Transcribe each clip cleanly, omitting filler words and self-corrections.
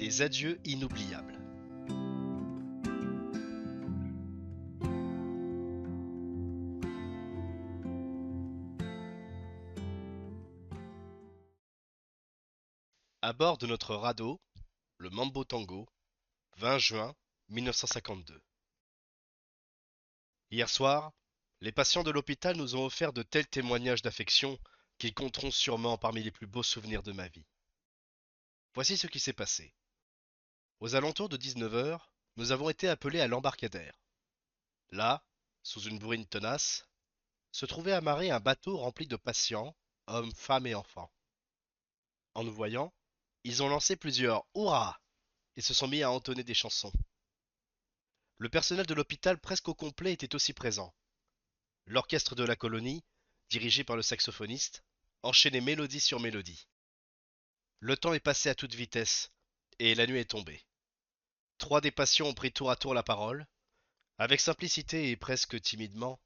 Des adieux inoubliables. À bord de notre radeau, le Mambo Tango, 20 juin 1952. Hier soir, les patients de l'hôpital nous ont offert de tels témoignages d'affection qu'ils compteront sûrement parmi les plus beaux souvenirs de ma vie. Voici ce qui s'est passé. Aux alentours de 19 heures, nous avons été appelés à l'embarcadère. Là, sous une bruine tenace, se trouvait amarré un bateau rempli de patients, hommes, femmes et enfants. En nous voyant, ils ont lancé plusieurs hurrahs et se sont mis à entonner des chansons. Le personnel de l'hôpital presque au complet était aussi présent. L'orchestre de la colonie, dirigé par le saxophoniste, enchaînait mélodie sur mélodie. Le temps est passé à toute vitesse, et la nuit est tombée. Trois des patients ont pris tour à tour la parole. Avec simplicité et presque timidement,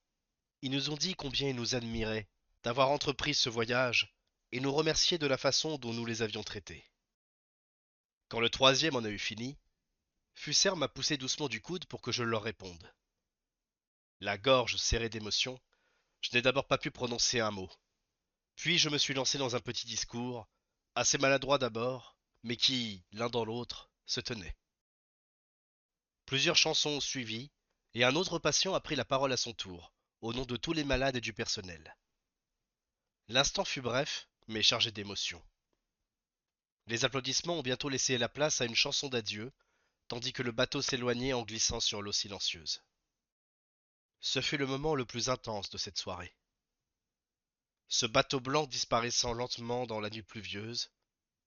ils nous ont dit combien ils nous admiraient d'avoir entrepris ce voyage et nous remerciaient de la façon dont nous les avions traités. Quand le troisième en a eu fini, Fusser m'a poussé doucement du coude pour que je leur réponde. La gorge serrée d'émotion, je n'ai d'abord pas pu prononcer un mot. Puis je me suis lancé dans un petit discours, assez maladroit d'abord, mais qui, l'un dans l'autre, se tenait. Plusieurs chansons ont suivi, et un autre patient a pris la parole à son tour, au nom de tous les malades et du personnel. L'instant fut bref, mais chargé d'émotion. Les applaudissements ont bientôt laissé la place à une chanson d'adieu, tandis que le bateau s'éloignait en glissant sur l'eau silencieuse. Ce fut le moment le plus intense de cette soirée. Ce bateau blanc disparaissant lentement dans la nuit pluvieuse,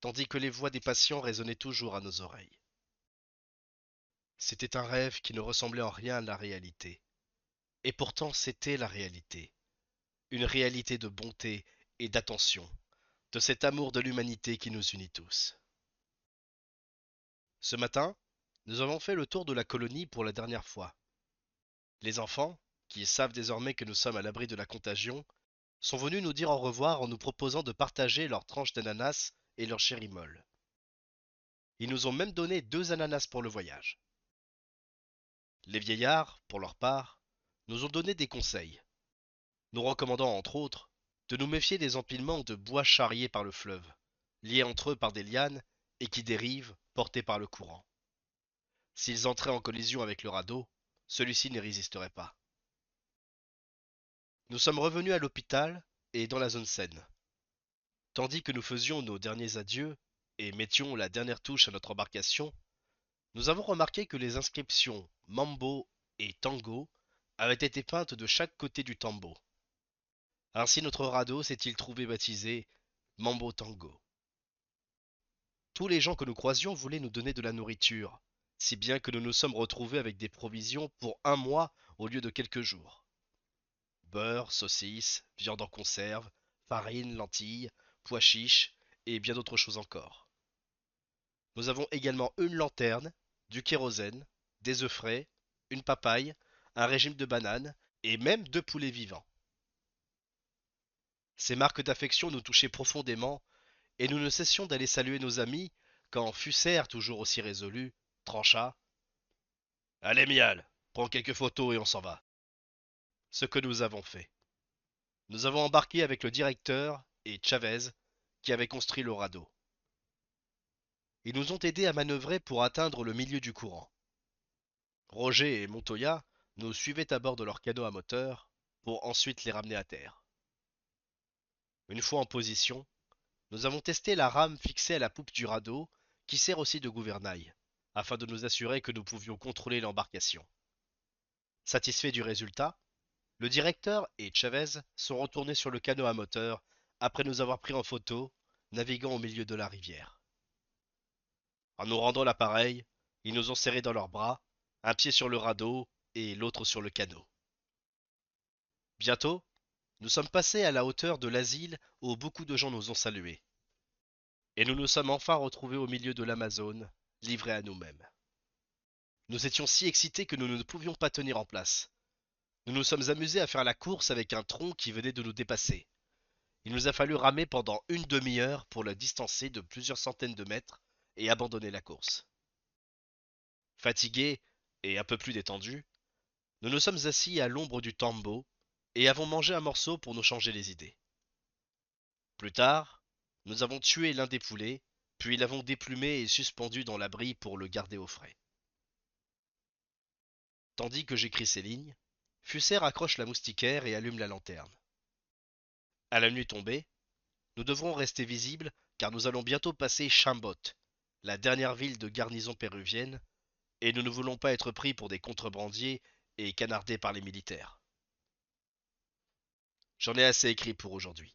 tandis que les voix des patients résonnaient toujours à nos oreilles. C'était un rêve qui ne ressemblait en rien à la réalité. Et pourtant c'était la réalité. Une réalité de bonté et d'attention, de cet amour de l'humanité qui nous unit tous. Ce matin, nous avons fait le tour de la colonie pour la dernière fois. Les enfants, qui savent désormais que nous sommes à l'abri de la contagion, sont venus nous dire au revoir en nous proposant de partager leurs tranches d'ananas et leurs chérimolles. Ils nous ont même donné 2 ananas pour le voyage. Les vieillards, pour leur part, nous ont donné des conseils, nous recommandant entre autres de nous méfier des empilements de bois charriés par le fleuve, liés entre eux par des lianes et qui dérivent, portés par le courant. S'ils entraient en collision avec le radeau, celui-ci n'y résisterait pas. Nous sommes revenus à l'hôpital et dans la zone saine. Tandis que nous faisions nos derniers adieux et mettions la dernière touche à notre embarcation, nous avons remarqué que les inscriptions Mambo et Tango avaient été peintes de chaque côté du tambour. Ainsi notre radeau s'est-il trouvé baptisé Mambo Tango. Tous les gens que nous croisions voulaient nous donner de la nourriture, si bien que nous nous sommes retrouvés avec des provisions pour un mois au lieu de quelques jours. Beurre, saucisses, viande en conserve, farine, lentilles, pois chiches et bien d'autres choses encore. Nous avons également une lanterne, du kérosène, des œufs frais, une papaye, un régime de bananes et même 2 poulets vivants. Ces marques d'affection nous touchaient profondément et nous ne cessions d'aller saluer nos amis quand Fusser, toujours aussi résolu, trancha. Allez, Mial, prends quelques photos et on s'en va. Ce que nous avons fait. Nous avons embarqué avec le directeur et Chavez, qui avait construit le radeau. Ils nous ont aidés à manœuvrer pour atteindre le milieu du courant. Roger et Montoya nous suivaient à bord de leur canot à moteur pour ensuite les ramener à terre. Une fois en position, nous avons testé la rame fixée à la poupe du radeau qui sert aussi de gouvernail, afin de nous assurer que nous pouvions contrôler l'embarcation. Satisfaits du résultat, le directeur et Chavez sont retournés sur le canot à moteur après nous avoir pris en photo, naviguant au milieu de la rivière. En nous rendant l'appareil, ils nous ont serrés dans leurs bras, un pied sur le radeau et l'autre sur le canot. Bientôt, nous sommes passés à la hauteur de l'asile où beaucoup de gens nous ont salués. Et nous nous sommes enfin retrouvés au milieu de l'Amazone, livrés à nous-mêmes. Nous étions si excités que nous ne pouvions pas tenir en place. Nous nous sommes amusés à faire la course avec un tronc qui venait de nous dépasser. Il nous a fallu ramer pendant une demi-heure pour le distancer de plusieurs centaines de mètres et abandonner la course. Fatigués et un peu plus détendus, nous nous sommes assis à l'ombre du tambo et avons mangé un morceau pour nous changer les idées. Plus tard, nous avons tué l'un des poulets, puis l'avons déplumé et suspendu dans l'abri pour le garder au frais. Tandis que j'écris ces lignes, Fusser accroche la moustiquaire et allume la lanterne. À la nuit tombée, nous devrons rester visibles car nous allons bientôt passer Chambot, la dernière ville de garnison péruvienne, et nous ne voulons pas être pris pour des contrebandiers et canardés par les militaires. J'en ai assez écrit pour aujourd'hui.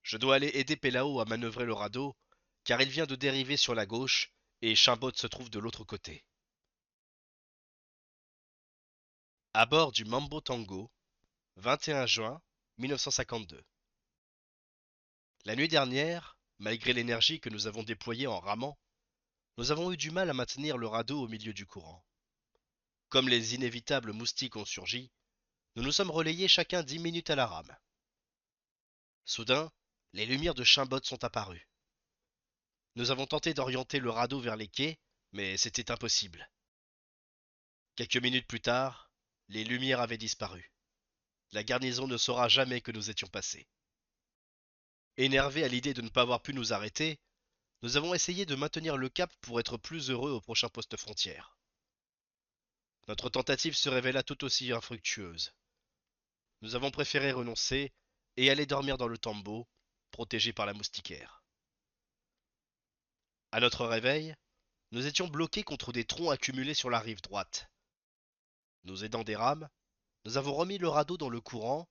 Je dois aller aider Pelao à manœuvrer le radeau, car il vient de dériver sur la gauche et Chambot se trouve de l'autre côté. À bord du Mambo Tango, 21 juin 1952. La nuit dernière, malgré l'énergie que nous avons déployée en ramant, nous avons eu du mal à maintenir le radeau au milieu du courant. Comme les inévitables moustiques ont surgi, nous nous sommes relayés chacun 10 minutes à la rame. Soudain, les lumières de Chambot sont apparues. Nous avons tenté d'orienter le radeau vers les quais, mais c'était impossible. Quelques minutes plus tard, les lumières avaient disparu. La garnison ne saura jamais que nous étions passés. Énervés à l'idée de ne pas avoir pu nous arrêter, nous avons essayé de maintenir le cap pour être plus heureux au prochain poste frontière. Notre tentative se révéla tout aussi infructueuse. Nous avons préféré renoncer et aller dormir dans le tambo, protégé par la moustiquaire. À notre réveil, nous étions bloqués contre des troncs accumulés sur la rive droite. Nous aidant des rames, nous avons remis le radeau dans le courant,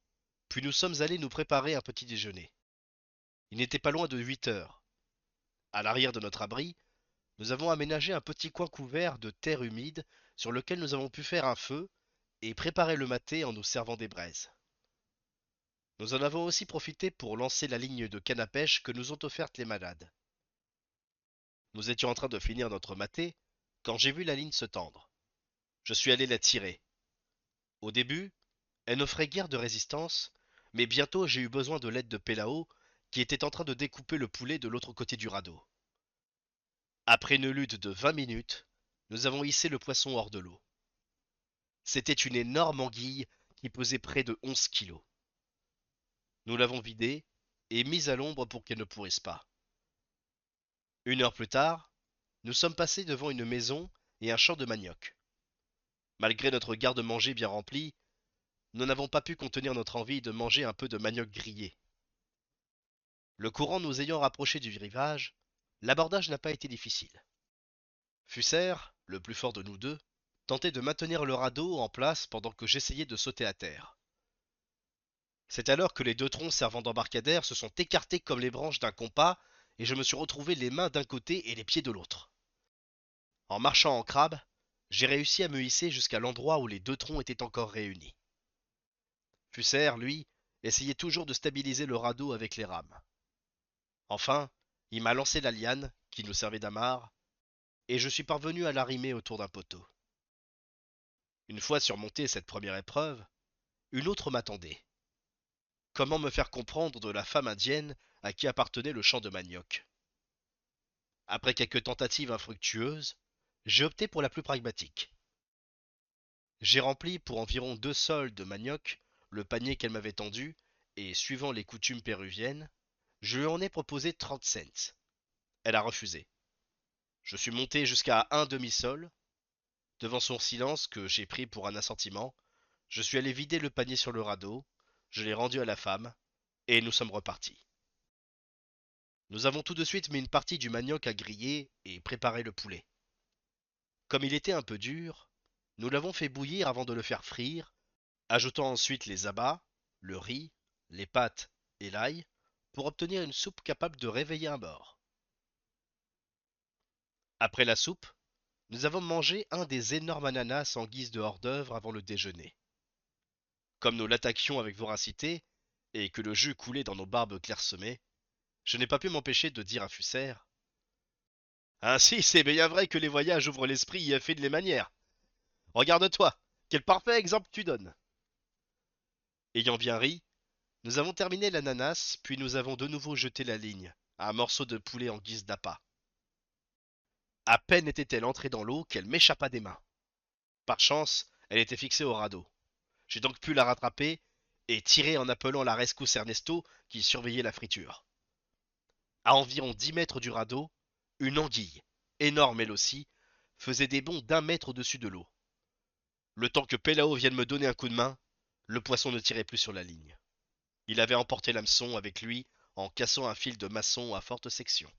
puis nous sommes allés nous préparer un petit déjeuner. Il n'était pas loin de 8 heures. À l'arrière de notre abri, nous avons aménagé un petit coin couvert de terre humide sur lequel nous avons pu faire un feu et préparer le maté en nous servant des braises. Nous en avons aussi profité pour lancer la ligne de canne à pêche que nous ont offerte les malades. Nous étions en train de finir notre maté quand j'ai vu la ligne se tendre. Je suis allé la tirer. Au début, elle n'offrait guère de résistance, mais bientôt j'ai eu besoin de l'aide de Pelao, qui était en train de découper le poulet de l'autre côté du radeau. Après une lutte de 20 minutes, nous avons hissé le poisson hors de l'eau. C'était une énorme anguille qui pesait près de 11 kilos. Nous l'avons vidée et mise à l'ombre pour qu'elle ne pourrisse pas. Une heure plus tard, nous sommes passés devant une maison et un champ de manioc. Malgré notre garde-manger bien rempli, nous n'avons pas pu contenir notre envie de manger un peu de manioc grillé. Le courant nous ayant rapprochés du rivage, l'abordage n'a pas été difficile. Fusser, le plus fort de nous deux, tentait de maintenir le radeau en place pendant que j'essayais de sauter à terre. C'est alors que les deux troncs servant d'embarcadère se sont écartés comme les branches d'un compas et je me suis retrouvé les mains d'un côté et les pieds de l'autre. En marchant en crabe, j'ai réussi à me hisser jusqu'à l'endroit où les deux troncs étaient encore réunis. Fusser, lui, essayait toujours de stabiliser le radeau avec les rames. Enfin, il m'a lancé la liane, qui nous servait d'amarre, et je suis parvenu à l'arrimer autour d'un poteau. Une fois surmontée cette première épreuve, une autre m'attendait. Comment me faire comprendre de la femme indienne à qui appartenait le champ de manioc? Après quelques tentatives infructueuses, j'ai opté pour la plus pragmatique. J'ai rempli pour environ 2 sols de manioc le panier qu'elle m'avait tendu, et suivant les coutumes péruviennes, je lui en ai proposé 30 cents. Elle a refusé. Je suis monté jusqu'à un demi-sol. Devant son silence que j'ai pris pour un assentiment, je suis allé vider le panier sur le radeau, je l'ai rendu à la femme, et nous sommes repartis. Nous avons tout de suite mis une partie du manioc à griller et préparé le poulet. Comme il était un peu dur, nous l'avons fait bouillir avant de le faire frire, ajoutant ensuite les abats, le riz, les pâtes et l'ail pour obtenir une soupe capable de réveiller un mort. Après la soupe, nous avons mangé un des énormes ananas en guise de hors-d'œuvre avant le déjeuner. Comme nous l'attaquions avec voracité et que le jus coulait dans nos barbes clairsemées, je n'ai pas pu m'empêcher de dire à Fusser: ainsi, c'est bien vrai que les voyages ouvrent l'esprit et affinent les manières. Regarde-toi, quel parfait exemple tu donnes. Ayant bien ri, nous avons terminé l'ananas, puis nous avons de nouveau jeté la ligne, un morceau de poulet en guise d'appât. À peine était-elle entrée dans l'eau qu'elle m'échappa des mains. Par chance, elle était fixée au radeau. J'ai donc pu la rattraper et tirer en appelant la rescousse Ernesto qui surveillait la friture. À environ 10 mètres du radeau, une anguille, énorme elle aussi, faisait des bonds d'1 mètre au-dessus de l'eau. Le temps que Pelao vienne me donner un coup de main, le poisson ne tirait plus sur la ligne. Il avait emporté l'hameçon avec lui en cassant un fil de maçon à forte section.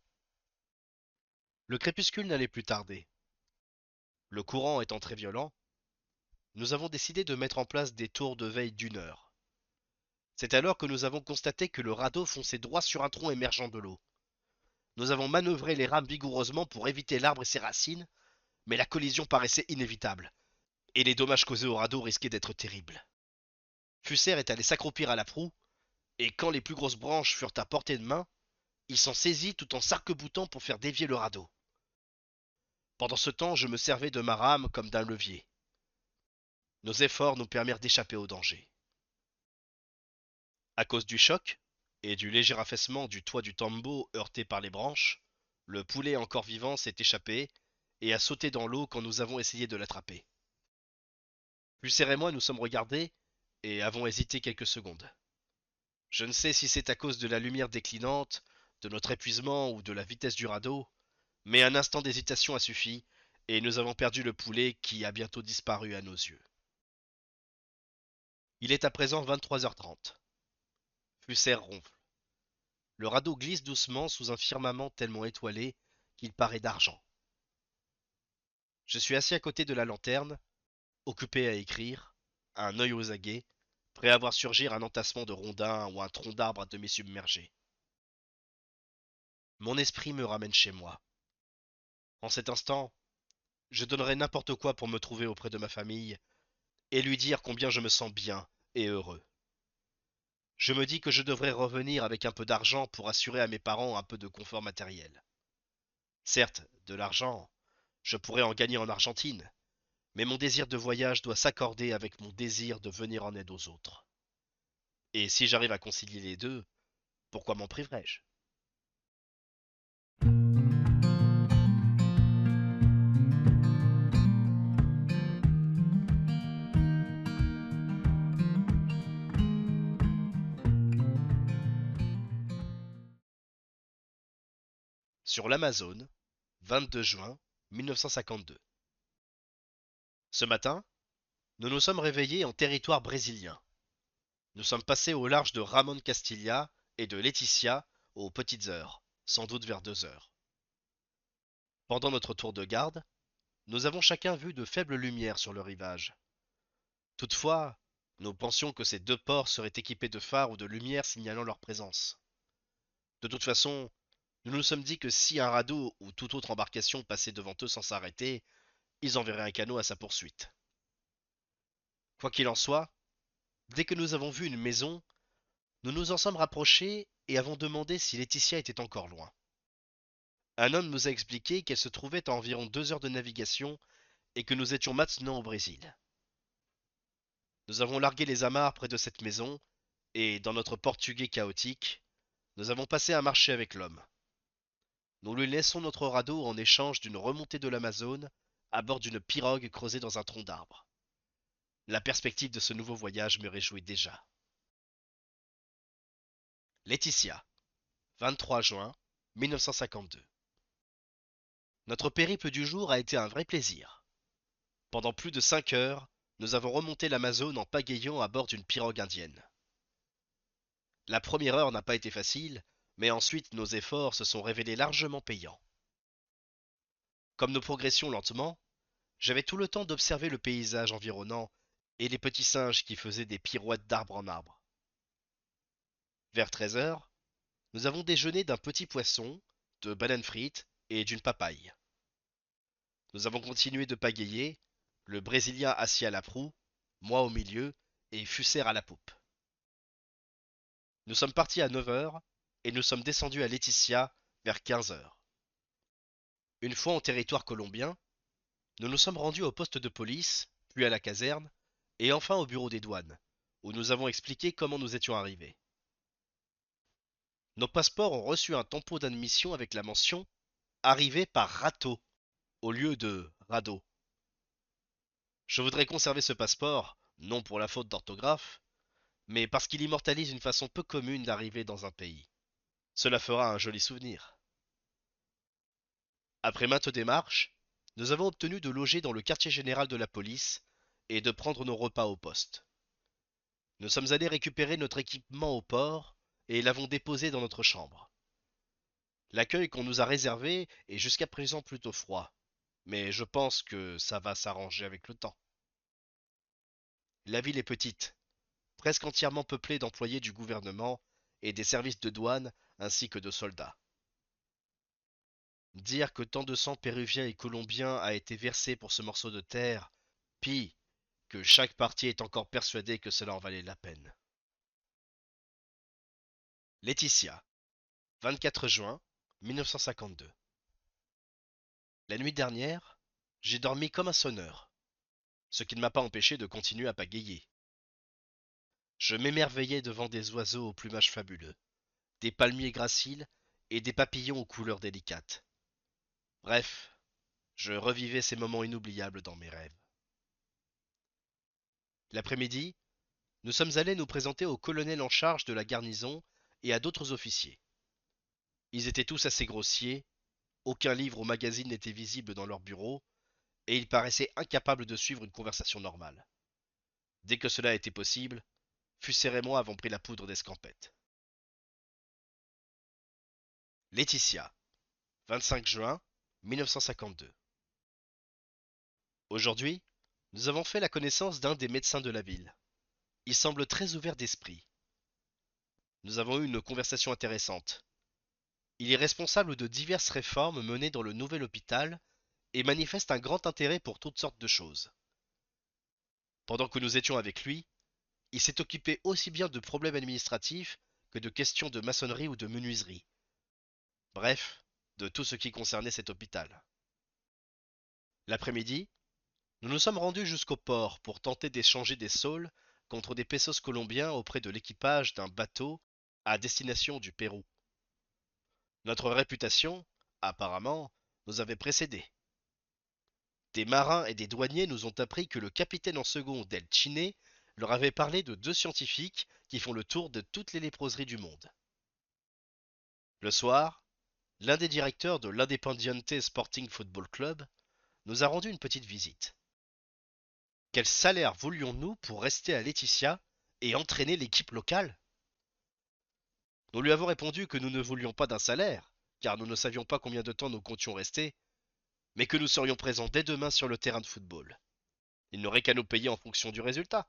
Le crépuscule n'allait plus tarder. Le courant étant très violent, nous avons décidé de mettre en place des tours de veille d'1 heure. C'est alors que nous avons constaté que le radeau fonçait droit sur un tronc émergeant de l'eau. Nous avons manœuvré les rames vigoureusement pour éviter l'arbre et ses racines, mais la collision paraissait inévitable, et les dommages causés au radeau risquaient d'être terribles. Fusser est allé s'accroupir à la proue, et quand les plus grosses branches furent à portée de main, il s'en saisit tout en s'arc-boutant pour faire dévier le radeau. Pendant ce temps, je me servais de ma rame comme d'un levier. Nos efforts nous permirent d'échapper au danger. À cause du choc et du léger affaissement du toit du tambour heurté par les branches, le poulet encore vivant s'est échappé et a sauté dans l'eau quand nous avons essayé de l'attraper. Pulser et moi nous sommes regardés et avons hésité quelques secondes. Je ne sais si c'est à cause de la lumière déclinante, de notre épuisement ou de la vitesse du radeau, mais un instant d'hésitation a suffi et nous avons perdu le poulet qui a bientôt disparu à nos yeux. Il est à présent 23h30. Fusser ronfle. Le radeau glisse doucement sous un firmament tellement étoilé qu'il paraît d'argent. Je suis assis à côté de la lanterne, occupé à écrire, un œil aux aguets, prêt à voir surgir un entassement de rondins ou un tronc d'arbre à demi submergé. Mon esprit me ramène chez moi. En cet instant, je donnerais n'importe quoi pour me trouver auprès de ma famille et lui dire combien je me sens bien et heureux. Je me dis que je devrais revenir avec un peu d'argent pour assurer à mes parents un peu de confort matériel. Certes, de l'argent, je pourrais en gagner en Argentine, mais mon désir de voyage doit s'accorder avec mon désir de venir en aide aux autres. Et si j'arrive à concilier les deux, pourquoi m'en priverais-je? Sur l'Amazone, 22 juin 1952. Ce matin, nous nous sommes réveillés en territoire brésilien. Nous sommes passés au large de Ramon Castilla et de Laetitia aux petites heures, sans doute vers 2 heures. Pendant notre tour de garde, nous avons chacun vu de faibles lumières sur le rivage. Toutefois, nous pensions que ces deux ports seraient équipés de phares ou de lumières signalant leur présence. De toute façon, nous nous sommes dit que si un radeau ou toute autre embarcation passait devant eux sans s'arrêter, ils enverraient un canot à sa poursuite. Quoi qu'il en soit, dès que nous avons vu une maison, nous nous en sommes rapprochés et avons demandé si Laetitia était encore loin. Un homme nous a expliqué qu'elle se trouvait à environ 2 heures de navigation et que nous étions maintenant au Brésil. Nous avons largué les amarres près de cette maison et, dans notre portugais chaotique, nous avons passé un marché avec l'homme. Nous lui laissons notre radeau en échange d'une remontée de l'Amazone à bord d'une pirogue creusée dans un tronc d'arbre. La perspective de ce nouveau voyage me réjouit déjà. Laetitia, 23 juin 1952. Notre périple du jour a été un vrai plaisir. Pendant plus de 5 heures, nous avons remonté l'Amazone en pagayant à bord d'une pirogue indienne. La première heure n'a pas été facile, mais ensuite nos efforts se sont révélés largement payants. Comme nous progressions lentement, j'avais tout le temps d'observer le paysage environnant et les petits singes qui faisaient des pirouettes d'arbre en arbre. Vers 13 heures, nous avons déjeuné d'un petit poisson, de bananes frites et d'une papaye. Nous avons continué de pagayer, le Brésilien assis à la proue, moi au milieu et Fusser à la poupe. Nous sommes partis à 9 heures et nous sommes descendus à Laetitia vers 15 heures. Une fois en territoire colombien, nous nous sommes rendus au poste de police, puis à la caserne, et enfin au bureau des douanes, où nous avons expliqué comment nous étions arrivés. Nos passeports ont reçu un tampon d'admission avec la mention « Arrivé par râteau ». au lieu de radeau. Je voudrais conserver ce passeport, non pour la faute d'orthographe, mais parce qu'il immortalise une façon peu commune d'arriver dans un pays. Cela fera un joli souvenir. Après maintes démarches, nous avons obtenu de loger dans le quartier général de la police et de prendre nos repas au poste. Nous sommes allés récupérer notre équipement au port et l'avons déposé dans notre chambre. L'accueil qu'on nous a réservé est jusqu'à présent plutôt froid, mais je pense que ça va s'arranger avec le temps. La ville est petite, presque entièrement peuplée d'employés du gouvernement et des services de douane ainsi que de soldats. Dire que tant de sang péruvien et colombien a été versé pour ce morceau de terre, pis que chaque parti est encore persuadé que cela en valait la peine. Laetitia, 24 juin 1952. La nuit dernière, j'ai dormi comme un sonneur, ce qui ne m'a pas empêché de continuer à pagayer. Je m'émerveillais devant des oiseaux au plumage fabuleux, des palmiers graciles et des papillons aux couleurs délicates. Bref, je revivais ces moments inoubliables dans mes rêves. L'après-midi, nous sommes allés nous présenter au colonel en charge de la garnison et à d'autres officiers. Ils étaient tous assez grossiers, aucun livre ou magazine n'était visible dans leur bureau, et ils paraissaient incapables de suivre une conversation normale. Dès que cela était possible, Fusser et moi avons pris la poudre d'escampette. Laetitia, 25 juin 1952. Aujourd'hui, nous avons fait la connaissance d'un des médecins de la ville. Il semble très ouvert d'esprit. Nous avons eu une conversation intéressante. Il est responsable de diverses réformes menées dans le nouvel hôpital et manifeste un grand intérêt pour toutes sortes de choses. Pendant que nous étions avec lui, il s'est occupé aussi bien de problèmes administratifs que de questions de maçonnerie ou de menuiserie. Bref, de tout ce qui concernait cet hôpital. L'après-midi, nous nous sommes rendus jusqu'au port pour tenter d'échanger des saules contre des pesos colombiens auprès de l'équipage d'un bateau à destination du Pérou. Notre réputation, apparemment, nous avait précédés. Des marins et des douaniers nous ont appris que le capitaine en second d'El Chine leur avait parlé de deux scientifiques qui font le tour de toutes les léproseries du monde. Le soir, l'un des directeurs de l'Independiente Sporting Football Club nous a rendu une petite visite. Quel salaire voulions-nous pour rester à Laetitia et entraîner l'équipe locale? Nous lui avons répondu que nous ne voulions pas d'un salaire, car nous ne savions pas combien de temps nous comptions rester, mais que nous serions présents dès demain sur le terrain de football. Il n'aurait qu'à nous payer en fonction du résultat.